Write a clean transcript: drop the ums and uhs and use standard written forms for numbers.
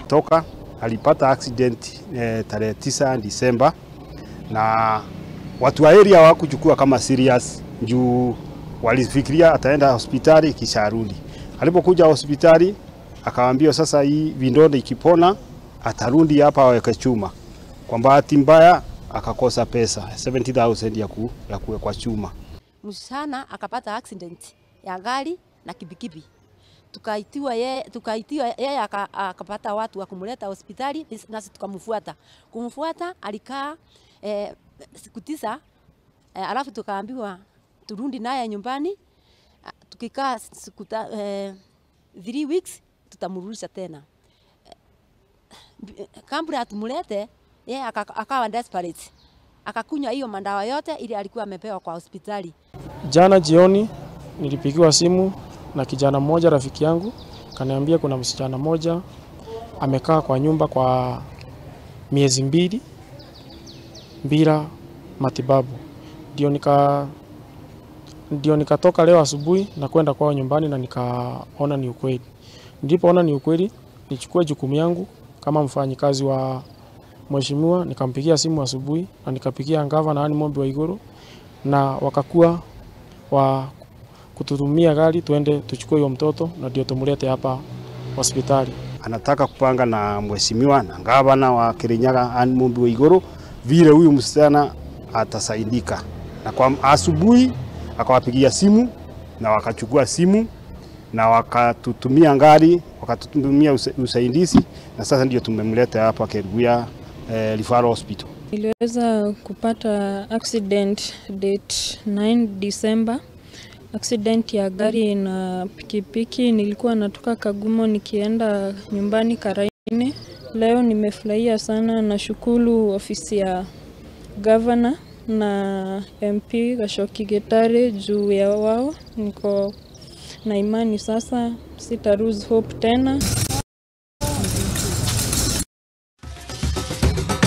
ametoka, alipata accident tarehe 9 Disemba, na watu wa area hawakuchukua kama serious juu walifikiria ataenda hospitali kisha arudi. Alipokuja hospitali akawaambia sasa hii vidonda ikipona atarudi hapa aweke chuma. Kwa bahati mbaya akakosa pesa 70,000 ya kuwekwa chuma. Msichana akapata accident ya gari na kibikibi. Tukaitiwa yeye akapata watu wa kumleta hospitali, nasi tukamfuata. Kumfuata alikaa siku 9, alafu tukaambiwa turudi naye nyumbani. Tukikaa siku 3 weeks tutamrudisha tena. Kabla atumlete yeye akawa desperate. Akakunywa hiyo madawa yote ili alikuwa amepewa kwa hospitali. Jana jioni nilipigiwa simu na kijana mmoja rafiki yangu, kaniambia kuna msichana mmoja amekaa kwa nyumba kwa miezi 2 bila matibabu. Ndio nikatoka leo asubuhi na kwenda kwao nyumbani na nikaona ni ukweli. Nilipoona ni ukweli, nichukue jukumu yangu kama mfanyikazi wa mheshimiwa, nikampigia simu asubuhi na nikapigia Gavana Anne Mombi Waiguru, na wakakuwa wa kututumia gari tuende tuchukue huyo mtoto na ndio tumlete hapa hospitali. Anataka kupanga na mheshimiwa na Gavana wa Kirinyaga Anne Mombi Waiguru vile huyu msichana atasaidika. Na kwa asubuhi akawapigia simu na wakachukua simu na wakatutumia gari, wakatutumia usaidizi, na sasa ndio tumemleta hapa Kerugoya Referral Hospital. Niliweza kupata accident date 9 December. Accident ya gari na pikipiki. Nilikuwa natoka Kagumo nikienda nyumbani Karaine. Leo nimefurahia sana, na shukuru ofisi ya Governor na MP Gashoki Getare juu ya wao. Niko na imani sasa sita lose hope tena.